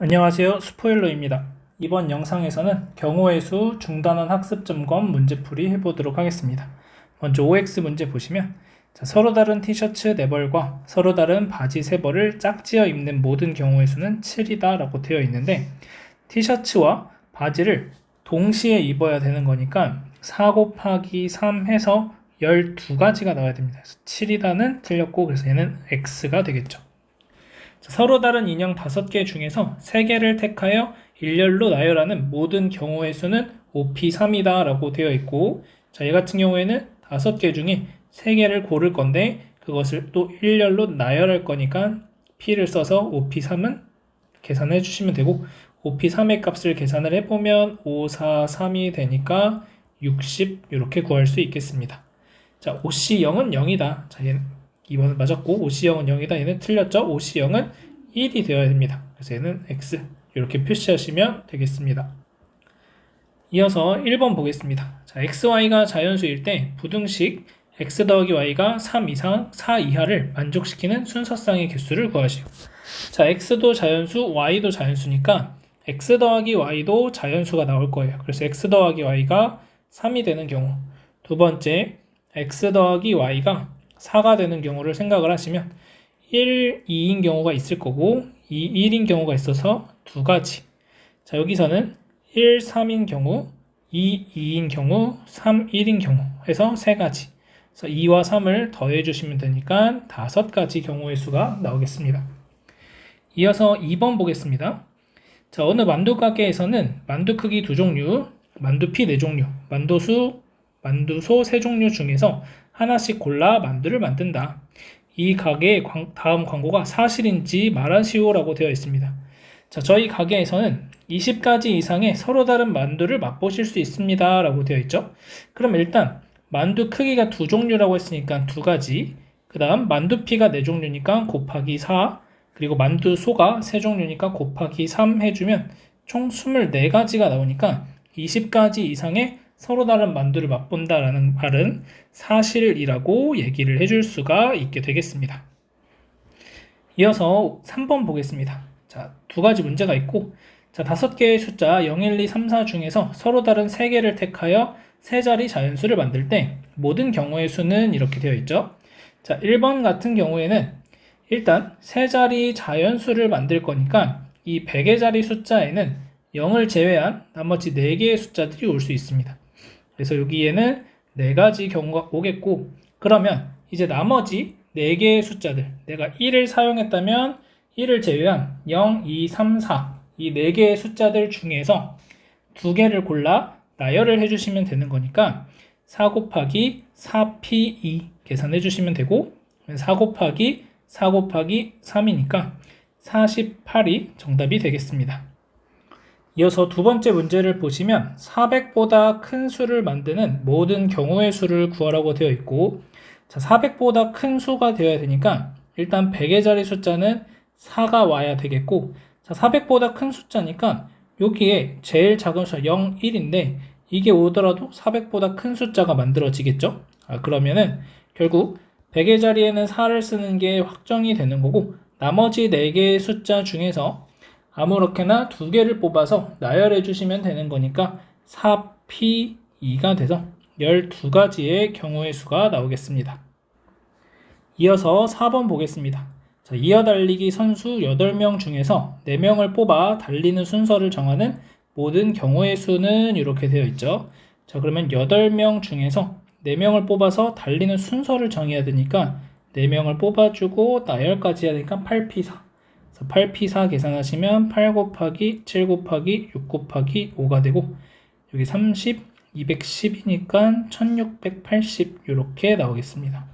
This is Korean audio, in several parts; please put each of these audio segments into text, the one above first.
안녕하세요. 스포일러입니다. 이번 영상에서는 경우의 수 중단원 학습점검 문제풀이 해보도록 하겠습니다. 먼저 OX 문제 보시면 서로 다른 티셔츠 4벌과 서로 다른 바지 3벌을 짝지어 입는 모든 경우의 수는 7이다 라고 되어 있는데 티셔츠와 바지를 동시에 입어야 되는 거니까 4 곱하기 3 해서 12가지가 나와야 됩니다. 그래서 7이다는 틀렸고 그래서 얘는 X가 되겠죠. 서로 다른 인형 5개 중에서 3개를 택하여 일렬로 나열하는 모든 경우의 수는 OP3이다 라고 되어 있고, 얘 같은 경우에는 5개 중에 3개를 고를 건데 그것을 또 일렬로 나열할 거니까 P를 써서 OP3은 계산해 주시면 되고, OP3의 값을 계산을 해보면 5, 4, 3이 되니까 60 이렇게 구할 수 있겠습니다. 자, OC0은 0이다. 자, 얘는 2번은 맞았고 OC0은 0이다. 얘는 틀렸죠. OC0은 1이 되어야 됩니다. 그래서 얘는 X 이렇게 표시하시면 되겠습니다. 이어서 1번 보겠습니다. 자, XY가 자연수일 때 부등식 X 더하기 Y가 3 이상 4 이하를 만족시키는 순서쌍의 개수를 구하시오. 자, X도 자연수, Y도 자연수니까 X 더하기 Y도 자연수가 나올 거예요. 그래서 X 더하기 Y가 3이 되는 경우, 두 번째 X 더하기 Y가 4가 되는 경우를 생각을 하시면 1, 2인 경우가 있을 거고 2, 1인 경우가 있어서 2가지. 자, 여기서는 1, 3인 경우, 2, 2인 경우, 3, 1인 경우 해서 3가지. 그래서 2와 3을 더해 주시면 되니까 5가지 경우의 수가 나오겠습니다. 이어서 2번 보겠습니다. 자, 어느 만두 가게에서는 만두 크기 2종류, 만두피 4종류, 만두소 3종류 중에서 하나씩 골라 만두를 만든다. 이 가게의 다음 광고가 사실인지 말하시오라고 되어 있습니다. 자, 저희 가게에서는 20가지 이상의 서로 다른 만두를 맛보실 수 있습니다 라고 되어 있죠. 그럼 일단 만두 크기가 2종류라고 했으니까 2가지, 그 다음 만두피가 4종류니까 곱하기 4, 그리고 만두소가 3종류니까 곱하기 3 해주면 총 24가지가 나오니까 20가지 이상의 서로 다른 만두를 맛본다라는 말은 사실이라고 얘기를 해줄 수가 있게 되겠습니다. 이어서 3번 보겠습니다. 자, 2가지 문제가 있고, 자, 5개의 숫자 0, 1, 2, 3, 4 중에서 서로 다른 3개를 택하여 3자리 자연수를 만들 때 모든 경우의 수는 이렇게 되어 있죠. 자, 1번 같은 경우에는 일단 3자리 자연수를 만들 거니까 이 100의 자리 숫자에는 0을 제외한 나머지 4개의 숫자들이 올 수 있습니다. 그래서 여기에는 4가지 경우가 오겠고, 그러면 이제 나머지 4개의 숫자들, 내가 1을 사용했다면 1을 제외한 0, 2, 3, 4 이 4개의 숫자들 중에서 2개를 골라 나열을 해주시면 되는 거니까 4 곱하기 4P2 계산해 주시면 되고, 4 곱하기 4 곱하기 3이니까 48이 정답이 되겠습니다. 이어서 두 번째 문제를 보시면 400보다 큰 수를 만드는 모든 경우의 수를 구하라고 되어 있고, 자, 400보다 큰 수가 되어야 되니까 일단 100의 자리 숫자는 4가 와야 되겠고, 자, 400보다 큰 숫자니까 여기에 제일 작은 숫자 0, 1인데 이게 오더라도 400보다 큰 숫자가 만들어지겠죠. 그러면은 결국 100의 자리에는 4를 쓰는 게 확정이 되는 거고, 나머지 4개의 숫자 중에서 아무렇게나 2개를 뽑아서 나열해 주시면 되는 거니까 4P2가 돼서 12가지의 경우의 수가 나오겠습니다. 이어서 4번 보겠습니다. 자, 이어달리기 선수 8명 중에서 4명을 뽑아 달리는 순서를 정하는 모든 경우의 수는 이렇게 되어 있죠. 자, 그러면 8명 중에서 4명을 뽑아서 달리는 순서를 정해야 되니까 4명을 뽑아주고 나열까지 해야 되니까 8P4. 8P4 계산하시면 8 곱하기 7 곱하기 6 곱하기 5가 되고, 여기 30, 210이니까 1680 이렇게 나오겠습니다.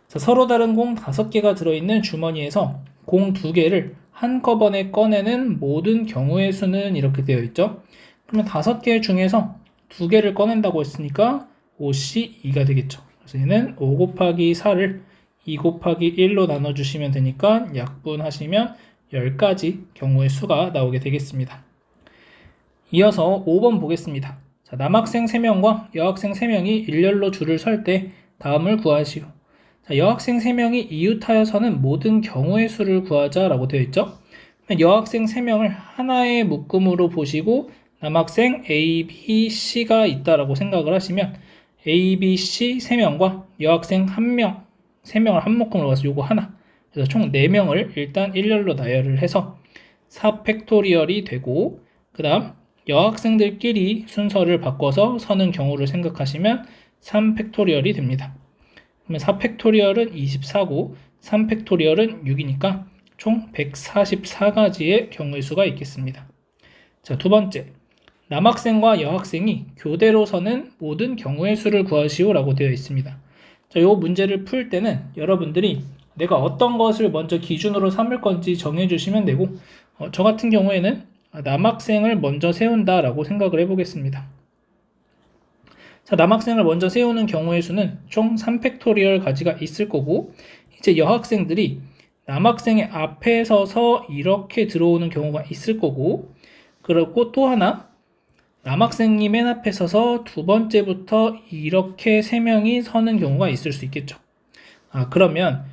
자, 서로 다른 공 5개가 들어있는 주머니에서 공 2개를 한꺼번에 꺼내는 모든 경우의 수는 이렇게 되어 있죠. 그러면 5개 중에서 2개를 꺼낸다고 했으니까 OC2가 되겠죠. 그래서 얘는 5 곱하기 4를 2 곱하기 1로 나눠주시면 되니까 약분하시면 10가지 경우의 수가 나오게 되겠습니다. 이어서 5번 보겠습니다. 자, 남학생 3명과 여학생 3명이 일렬로 줄을 설 때 다음을 구하시오. 자, 여학생 3명이 이웃하여서는 모든 경우의 수를 구하자라고 되어 있죠. 여학생 3명을 하나의 묶음으로 보시고 남학생 A, B, C가 있다라고 생각을 하시면 A, B, C 3명과 여학생 1명, 3명을 한 묶음으로 봐서 요거 하나. 그래서 총 4명을 일단 일렬로 나열을 해서 4팩토리얼이 되고, 그 다음 여학생들끼리 순서를 바꿔서 서는 경우를 생각하시면 3팩토리얼이 됩니다. 그러면 4팩토리얼은 24고 3팩토리얼은 6이니까 총 144가지의 경우의 수가 있겠습니다. 자, 두 번째, 남학생과 여학생이 교대로 서는 모든 경우의 수를 구하시오 라고 되어 있습니다. 자, 이 문제를 풀 때는 여러분들이 내가 어떤 것을 먼저 기준으로 삼을 건지 정해주시면 되고, 저 같은 경우에는 남학생을 먼저 세운다 라고 생각을 해보겠습니다. 자, 남학생을 먼저 세우는 경우의 수는 총 3팩토리얼 가지가 있을 거고, 이제 여학생들이 남학생의 앞에 서서 이렇게 들어오는 경우가 있을 거고, 그리고 또 하나, 남학생이 맨 앞에 서서 두 번째부터 이렇게 3명이 서는 경우가 있을 수 있겠죠. 그러면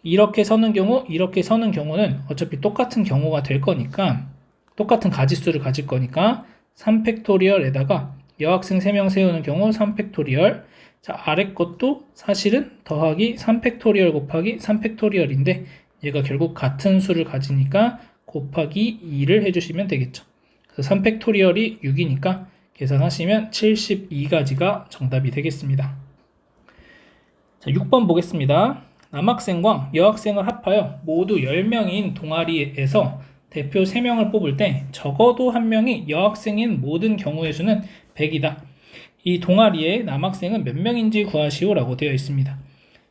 이렇게 서는 경우, 이렇게 서는 경우는 어차피 똑같은 경우가 될 거니까, 똑같은 가지수를 가질 거니까 3팩토리얼에다가 여학생 3명 세우는 경우 3팩토리얼, 자, 아래 것도 사실은 더하기 3팩토리얼 곱하기 3팩토리얼인데 얘가 결국 같은 수를 가지니까 곱하기 2를 해주시면 되겠죠. 그래서 3팩토리얼이 6이니까 계산하시면 72가지가 정답이 되겠습니다. 자, 6번 보겠습니다. 남학생과 여학생을 합하여 모두 10명인 동아리에서 대표 3명을 뽑을 때 적어도 1명이 여학생인 모든 경우의 수는 100이다. 이 동아리에 남학생은 몇 명인지 구하시오 라고 되어 있습니다.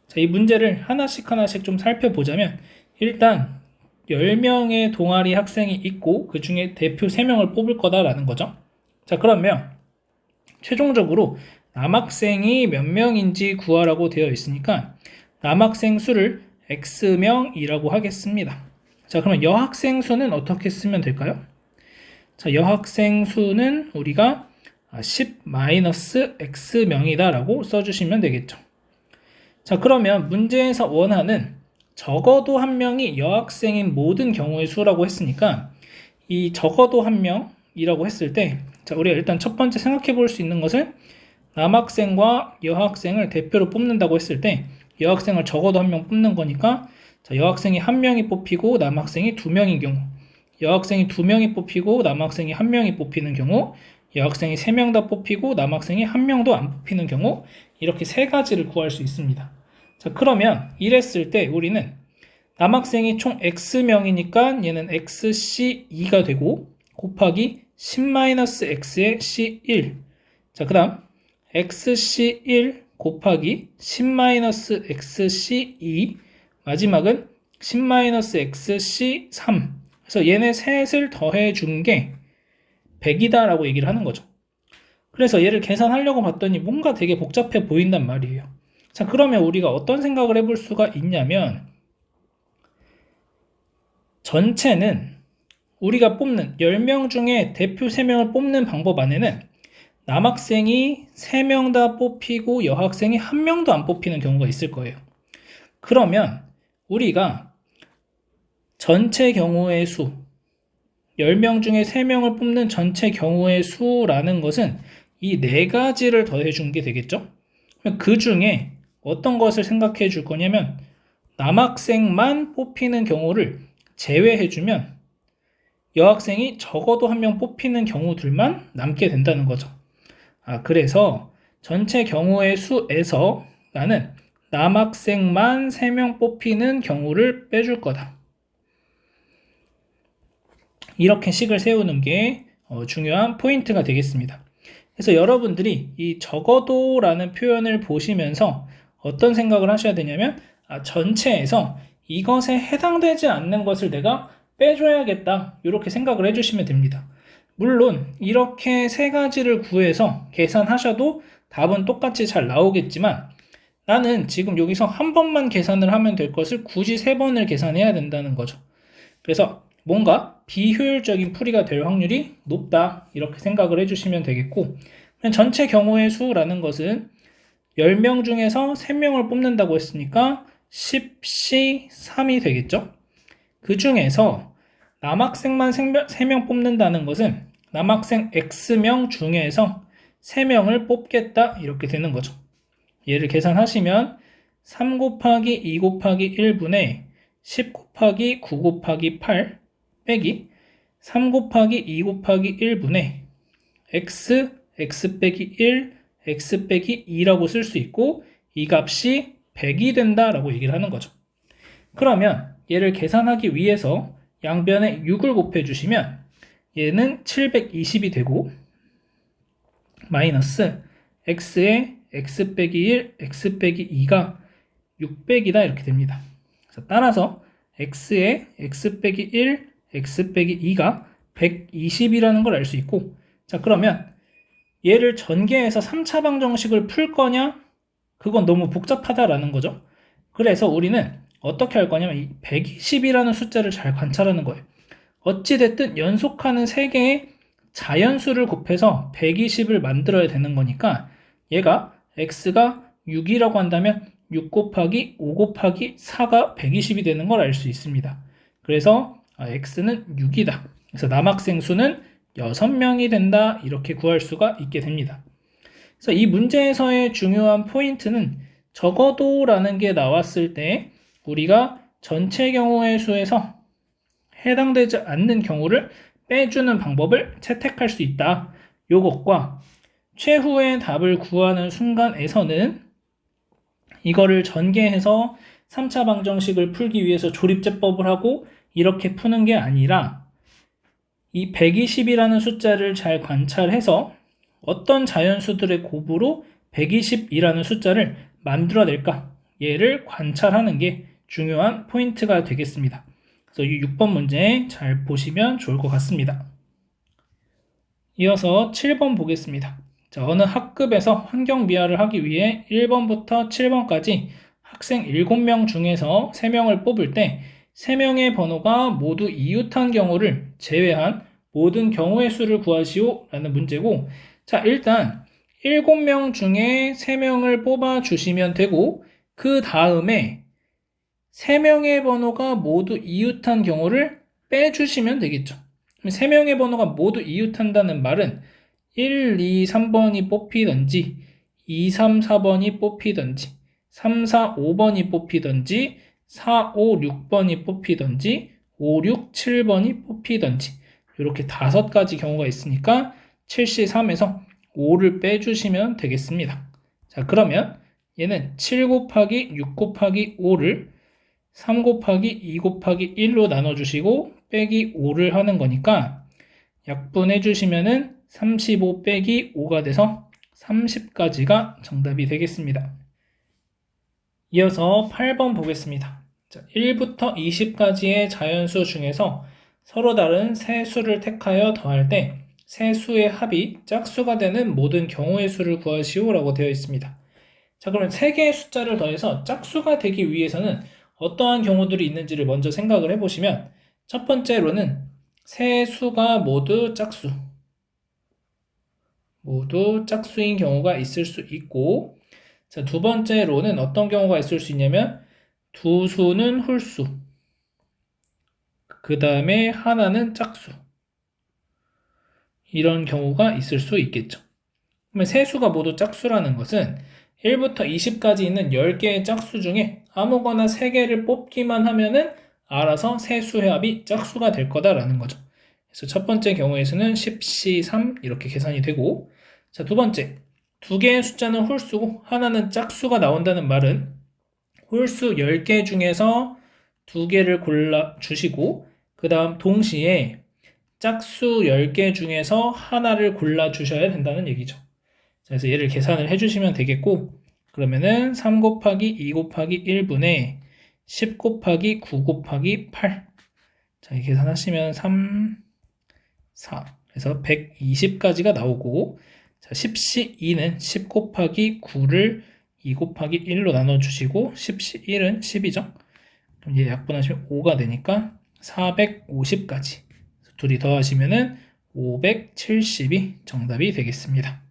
자, 이 문제를 하나씩 좀 살펴보자면 일단 10명의 동아리 학생이 있고 그 중에 대표 3명을 뽑을 거다라는 거죠. 자, 그러면 최종적으로 남학생이 몇 명인지 구하라고 되어 있으니까 남학생 수를 X명이라고 하겠습니다. 자, 그러면 여학생 수는 어떻게 쓰면 될까요? 자, 여학생 수는 우리가 10-X명이다 라고 써주시면 되겠죠. 자, 그러면 문제에서 원하는 적어도 1명이 여학생인 모든 경우의 수라고 했으니까 이 적어도 1명이라고 했을 때, 자, 우리가 일단 첫 번째 생각해 볼 수 있는 것은 남학생과 여학생을 대표로 뽑는다고 했을 때 여학생을 적어도 1명 뽑는 거니까, 자, 여학생이 1명이 뽑히고 남학생이 2명인 경우, 여학생이 2명이 뽑히고 남학생이 1명이 뽑히는 경우, 여학생이 3명 다 뽑히고 남학생이 1명도 안 뽑히는 경우, 이렇게 3가지를 구할 수 있습니다. 자, 그러면 이랬을 때 우리는 남학생이 총 X명이니까 얘는 XC2가 되고 곱하기 10-X의 C1. 자, 그 다음 XC1 곱하기 10-XC2, 마지막은 10-XC3. 그래서 얘네 셋을 더해준 게 100이다 라고 얘기를 하는 거죠. 그래서 얘를 계산하려고 봤더니 뭔가 되게 복잡해 보인단 말이에요. 자, 그러면 우리가 어떤 생각을 해볼 수가 있냐면, 전체는 우리가 뽑는 10명 중에 대표 3명을 뽑는 방법 안에는 남학생이 3명 다 뽑히고 여학생이 1명도 안 뽑히는 경우가 있을 거예요. 그러면 우리가 전체 경우의 수, 10명 중에 3명을 뽑는 전체 경우의 수라는 것은 이 4가지를 더해준 게 되겠죠? 그 중에 어떤 것을 생각해 줄 거냐면 남학생만 뽑히는 경우를 제외해주면 여학생이 적어도 1명 뽑히는 경우들만 남게 된다는 거죠. 그래서 전체 경우의 수에서 나는 남학생만 3명 뽑히는 경우를 빼줄 거다. 이렇게 식을 세우는 게 중요한 포인트가 되겠습니다. 그래서 여러분들이 이 적어도라는 표현을 보시면서 어떤 생각을 하셔야 되냐면, 전체에서 이것에 해당되지 않는 것을 내가 빼줘야겠다, 이렇게 생각을 해주시면 됩니다. 물론 이렇게 3가지를 구해서 계산하셔도 답은 똑같이 잘 나오겠지만, 나는 지금 여기서 한 번만 계산을 하면 될 것을 굳이 3번을 계산해야 된다는 거죠. 그래서 뭔가 비효율적인 풀이가 될 확률이 높다, 이렇게 생각을 해주시면 되겠고, 전체 경우의 수라는 것은 10명 중에서 3명을 뽑는다고 했으니까 10C3이 되겠죠. 그 중에서 남학생만 3명 뽑는다는 것은 남학생 X명 중에서 3명을 뽑겠다 이렇게 되는 거죠. 얘를 계산하시면 3 곱하기 2 곱하기 1분의 10 곱하기 9 곱하기 8 빼기 3 곱하기 2 곱하기 1분의 x, x 빼기 1, x 빼기 2라고 쓸 수 있고 이 값이 100이 된다라고 얘기를 하는 거죠. 그러면 얘를 계산하기 위해서 양변에 6을 곱해주시면 얘는 720이 되고 마이너스 x에 x 빼기 1, x 빼기 2가 600이다 이렇게 됩니다. 그래서 따라서 x에 x 빼기 1, x 빼기 2가 120이라는 걸 알 수 있고 자 그러면 얘를 전개해서 3차 방정식을 풀 거냐? 그건 너무 복잡하다라는 거죠. 그래서 우리는 어떻게 할 거냐면 이 120이라는 숫자를 잘 관찰하는 거예요. 어찌됐든 연속하는 3개의 자연수를 곱해서 120을 만들어야 되는 거니까 얘가 x가 6이라고 한다면 6 곱하기 5 곱하기 4가 120이 되는 걸 알 수 있습니다. 그래서 x는 6이다. 그래서 남학생 수는 6명이 된다. 이렇게 구할 수가 있게 됩니다. 그래서 이 문제에서의 중요한 포인트는 적어도라는 게 나왔을 때 우리가 전체 경우의 수에서 해당되지 않는 경우를 빼주는 방법을 채택할 수 있다. 요것과 최후의 답을 구하는 순간에서는 이거를 전개해서 3차 방정식을 풀기 위해서 조립제법을 하고 이렇게 푸는 게 아니라 이 120이라는 숫자를 잘 관찰해서 어떤 자연수들의 곱으로 120이라는 숫자를 만들어낼까? 얘를 관찰하는 게 중요한 포인트가 되겠습니다. 그래서 이 6번 문제 잘 보시면 좋을 것 같습니다. 이어서 7번 보겠습니다. 자, 어느 학급에서 환경 미화를 하기 위해 1번부터 7번까지 학생 7명 중에서 3명을 뽑을 때 3명의 번호가 모두 이웃한 경우를 제외한 모든 경우의 수를 구하시오 라는 문제고 자 일단 7명 중에 3명을 뽑아 주시면 되고 그 다음에 3명의 번호가 모두 이웃한 경우를 빼주시면 되겠죠. 3명의 번호가 모두 이웃한다는 말은 1, 2, 3번이 뽑히든지 2, 3, 4번이 뽑히든지 3, 4, 5번이 뽑히든지 4, 5, 6번이 뽑히든지 5, 6, 7번이 뽑히든지 이렇게 5가지 경우가 있으니까 7C3에서 5를 빼주시면 되겠습니다. 자 그러면 얘는 7 곱하기 6 곱하기 5를 3 곱하기 2 곱하기 1로 나눠주시고 빼기 5를 하는 거니까 약분해 주시면은 35 빼기 5가 돼서 30까지가 정답이 되겠습니다. 이어서 8번 보겠습니다. 자, 1부터 20까지의 자연수 중에서 서로 다른 세 수를 택하여 더할 때 세 수의 합이 짝수가 되는 모든 경우의 수를 구하시오 라고 되어 있습니다. 자, 그러면 3개의 숫자를 더해서 짝수가 되기 위해서는 어떠한 경우들이 있는지를 먼저 생각을 해보시면 첫 번째로는 세 수가 모두 짝수인 경우가 있을 수 있고 자, 두 번째로는 어떤 경우가 있을 수 있냐면 두 수는 홀수 그 다음에 하나는 짝수 이런 경우가 있을 수 있겠죠. 그러면 세 수가 모두 짝수라는 것은 1부터 20까지 있는 10개의 짝수 중에 아무거나 3개를 뽑기만 하면은 알아서 세 수의 합이 짝수가 될 거다라는 거죠. 그래서 첫 번째 경우에서는 10C3 이렇게 계산이 되고 자, 두 번째 2개의 숫자는 홀수고 하나는 짝수가 나온다는 말은 홀수 10개 중에서 2개를 골라주시고 그 다음 동시에 짝수 10개 중에서 하나를 골라주셔야 된다는 얘기죠. 그래서 얘를 계산을 해주시면 되겠고 그러면은 3 곱하기 2 곱하기 1분의 10 곱하기 9 곱하기 8 자, 계산하시면 3, 4 그래서 120까지가 나오고 자, 10C2는 10 곱하기 9를 2 곱하기 1로 나눠주시고 10C1은 10이죠. 그럼 얘 약분하시면 5가 되니까 450까지 둘이 더하시면은 570이 정답이 되겠습니다.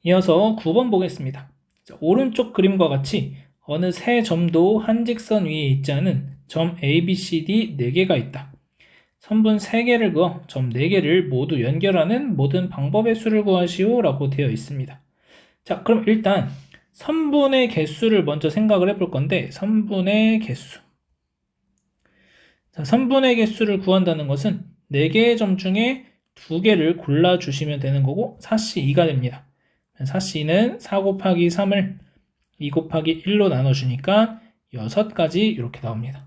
이어서 9번 보겠습니다. 자, 오른쪽 그림과 같이 어느 세 점도 한 직선 위에 있지 않은 점 A, B, C, D 4개가 있다. 선분 3개를 그어 점 4개를 모두 연결하는 모든 방법의 수를 구하시오 라고 되어 있습니다. 자, 그럼 일단 선분의 개수를 먼저 생각을 해볼 건데, 선분의 개수. 자, 선분의 개수를 구한다는 것은 4개의 점 중에 2개를 골라주시면 되는 거고, 4C2가 됩니다. 4C는 4 곱하기 3을 2 곱하기 1로 나눠주니까 6가지 이렇게 나옵니다.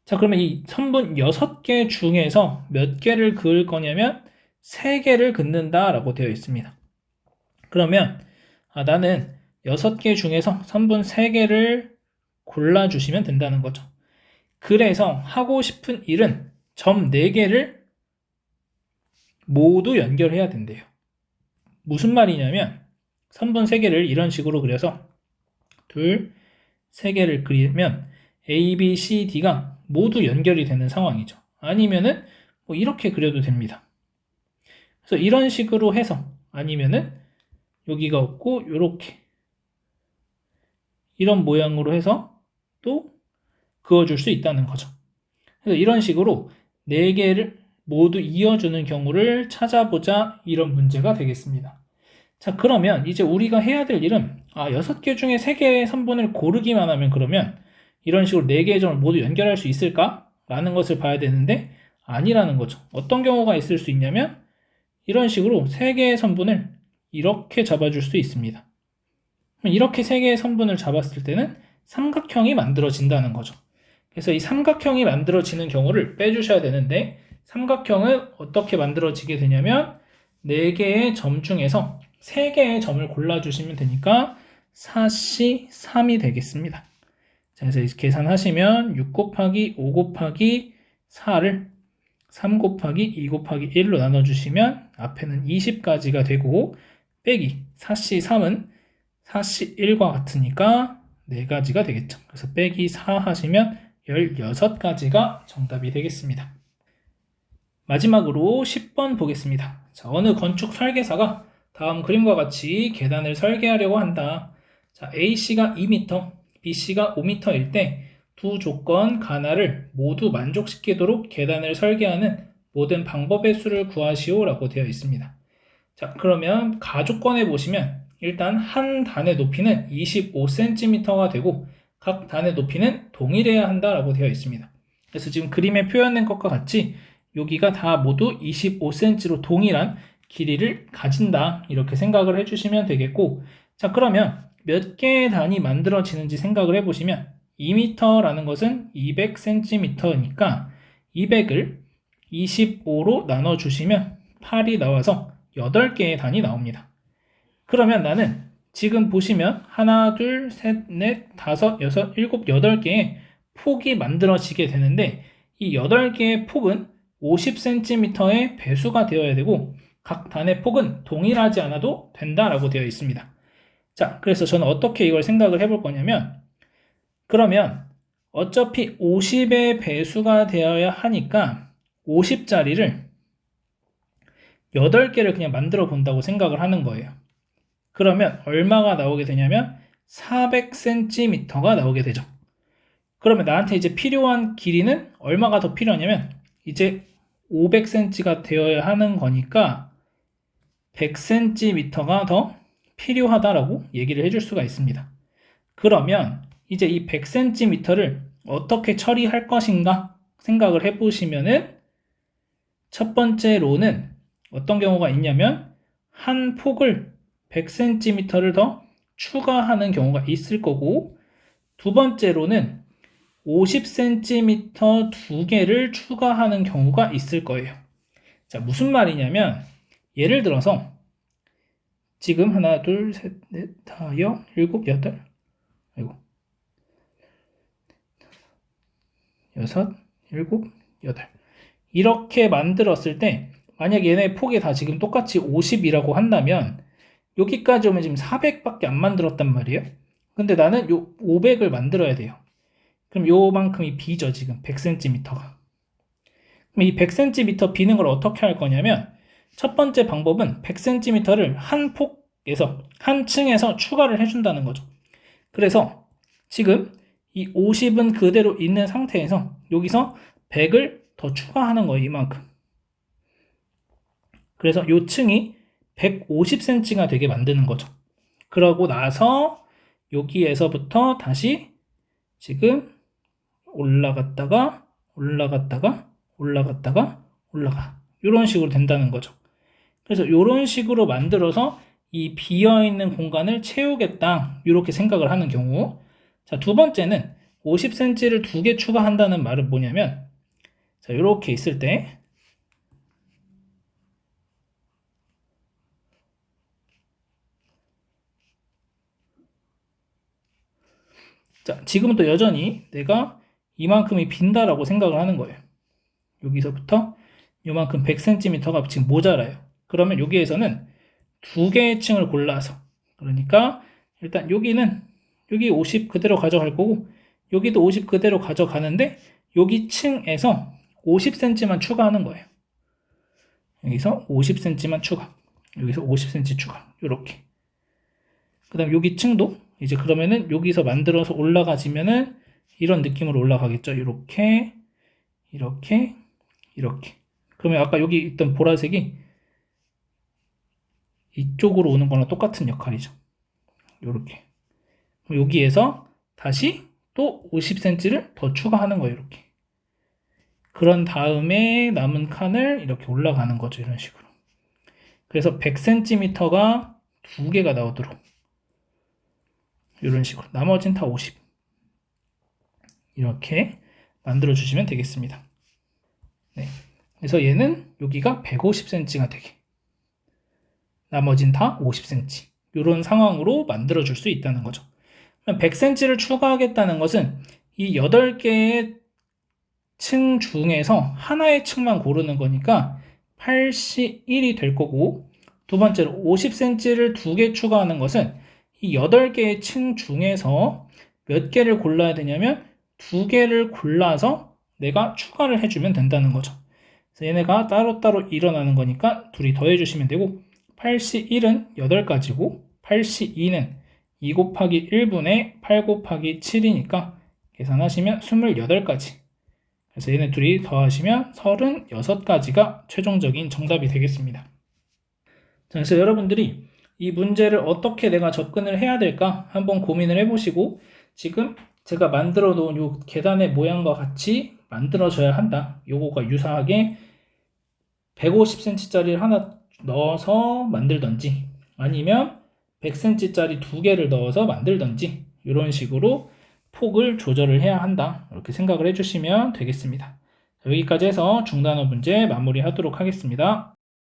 자, 그러면 이 선분 6개 중에서 몇 개를 그을 거냐면 3개를 긋는다 라고 되어 있습니다. 그러면 나는 6개 중에서 선분 3개를 골라주시면 된다는 거죠. 그래서 하고 싶은 일은 점 4개를 모두 연결해야 된대요. 무슨 말이냐면 선분 3개를 이런 식으로 그려서 3개를 그리면 A, B, C, D가 모두 연결이 되는 상황이죠. 아니면은 뭐 이렇게 그려도 됩니다. 그래서 이런 식으로 해서 아니면은 여기가 없고 이렇게 이런 모양으로 해서 또 그어줄 수 있다는 거죠. 그래서 이런 식으로 4개를 모두 이어주는 경우를 찾아보자, 이런 문제가 되겠습니다. 자, 그러면 이제 우리가 해야 될 일은 6개 중에 3개의 선분을 고르기만 하면 그러면 이런 식으로 4개의 점을 모두 연결할 수 있을까? 라는 것을 봐야 되는데 아니라는 거죠. 어떤 경우가 있을 수 있냐면 이런 식으로 3개의 선분을 이렇게 잡아줄 수 있습니다. 이렇게 3개의 선분을 잡았을 때는 삼각형이 만들어진다는 거죠. 그래서 이 삼각형이 만들어지는 경우를 빼주셔야 되는데 삼각형은 어떻게 만들어지게 되냐면 4개의 점 중에서 3개의 점을 골라주시면 되니까 4C3이 되겠습니다. 자, 그래서 계산하시면 6 곱하기 5 곱하기 4를 3 곱하기 2 곱하기 1로 나눠주시면 앞에는 20가지가 되고 빼기 4C3은 4C1과 같으니까 4가지가 되겠죠. 그래서 빼기 4 하시면 16가지가 정답이 되겠습니다. 마지막으로 10번 보겠습니다. 자, 어느 건축 설계사가 다음 그림과 같이 계단을 설계하려고 한다. 자, A씨가 2m, B씨가 5m일 때 두 조건 가나를 모두 만족시키도록 계단을 설계하는 모든 방법의 수를 구하시오 라고 되어 있습니다. 자, 그러면 가조건에 보시면 일단 한 단의 높이는 25cm가 되고 각 단의 높이는 동일해야 한다라고 되어 있습니다. 그래서 지금 그림에 표현된 것과 같이 여기가 다 모두 25cm로 동일한 길이를 가진다, 이렇게 생각을 해주시면 되겠고, 자, 그러면 몇 개의 단이 만들어지는지 생각을 해보시면 2m라는 것은 200cm니까 200을 25로 나눠주시면 8이 나와서 8개의 단이 나옵니다. 그러면 나는 지금 보시면 하나, 둘, 셋, 넷, 다섯, 여섯, 일곱, 8개의 폭이 만들어지게 되는데 이 8개의 폭은 50cm의 배수가 되어야 되고 각 단의 폭은 동일하지 않아도 된다라고 되어 있습니다. 자, 그래서 저는 어떻게 이걸 생각을 해볼 거냐면 그러면 어차피 50의 배수가 되어야 하니까 50짜리를 8개를 그냥 만들어 본다고 생각을 하는 거예요. 그러면 얼마가 나오게 되냐면 400cm가 나오게 되죠. 그러면 나한테 이제 필요한 길이는 얼마가 더 필요하냐면 이제 500cm가 되어야 하는 거니까 100cm가 더 필요하다라고 얘기를 해줄 수가 있습니다. 그러면 이제 이 100cm를 어떻게 처리할 것인가 생각을 해보시면은 첫 번째 로는 어떤 경우가 있냐면 한 폭을 100cm를 더 추가하는 경우가 있을 거고 두 번째로는 50cm 2개를 추가하는 경우가 있을 거예요. 자, 무슨 말이냐면 예를 들어서 지금 하나, 둘, 셋, 넷, 다, 여, 일곱, 여덟, 여섯, 일곱, 여덟 이렇게 만들었을 때 만약 얘네 폭이 다 지금 똑같이 50이라고 한다면 여기까지 오면 지금 400밖에 안 만들었단 말이에요. 근데 나는 요 500을 만들어야 돼요. 그럼 요만큼이 비죠, 지금 100cm가. 그럼 이 100cm 비는 걸 어떻게 할 거냐면 첫 번째 방법은 100cm를 한 폭에서 한 층에서 추가를 해준다는 거죠. 그래서 지금 이 50은 그대로 있는 상태에서 여기서 100을 더 추가하는 거예요. 이만큼. 그래서 요 층이 150cm가 되게 만드는 거죠. 그러고 나서 여기에서부터 다시 지금 올라갔다가 올라가 이런 식으로 된다는 거죠. 그래서 이런 식으로 만들어서 이 비어있는 공간을 채우겠다 이렇게 생각을 하는 경우. 자, 두 번째는 50cm를 2개 추가한다는 말은 뭐냐면, 자, 이렇게 있을 때 자, 지금부터 여전히 내가 이만큼이 빈다라고 생각을 하는 거예요. 여기서부터 이만큼 100cm가 지금 모자라요. 그러면 여기에서는 2개의 층을 골라서, 그러니까 일단 여기 50 그대로 가져갈 거고 여기도 50 그대로 가져가는데 여기 층에서 50cm만 추가하는 거예요. 여기서 50cm만 추가, 여기서 50cm 추가, 이렇게. 그 다음 여기 층도 이제 그러면은 여기서 만들어서 올라가지면은 이런 느낌으로 올라가겠죠. 이렇게 그러면 아까 여기 있던 보라색이 이쪽으로 오는 거랑 똑같은 역할이죠. 이렇게. 여기에서 다시 또 50cm를 더 추가하는 거예요. 이렇게. 그런 다음에 남은 칸을 이렇게 올라가는 거죠. 이런 식으로. 그래서 100cm가 2개가 나오도록 이런 식으로. 나머지는 다 50. 이렇게 만들어 주시면 되겠습니다. 네. 그래서 얘는 여기가 150cm가 되게, 나머진 다 50cm, 이런 상황으로 만들어 줄 수 있다는 거죠. 100cm를 추가하겠다는 것은 이 8개의 층 중에서 하나의 층만 고르는 거니까 81이 될 거고, 두 번째로 50cm를 2개 추가하는 것은 이 8개의 층 중에서 몇 개를 골라야 되냐면 2개를 골라서 내가 추가를 해주면 된다는 거죠. 그래서 얘네가 따로따로 일어나는 거니까 둘이 더해주시면 되고, 81은 8가지고 82는 2 곱하기 1분의 8 곱하기 7이니까 계산하시면 28가지. 그래서 얘네 둘이 더하시면 36가지가 최종적인 정답이 되겠습니다. 자, 그래서 여러분들이 이 문제를 어떻게 내가 접근을 해야 될까 한번 고민을 해보시고, 지금 제가 만들어 놓은 이 계단의 모양과 같이 만들어져야 한다, 요거가 유사하게 150cm짜리를 하나 넣어서 만들던지 아니면 100cm짜리 2개를 넣어서 만들던지 이런 식으로 폭을 조절을 해야 한다, 이렇게 생각을 해주시면 되겠습니다. 여기까지 해서 중단어 문제 마무리하도록 하겠습니다.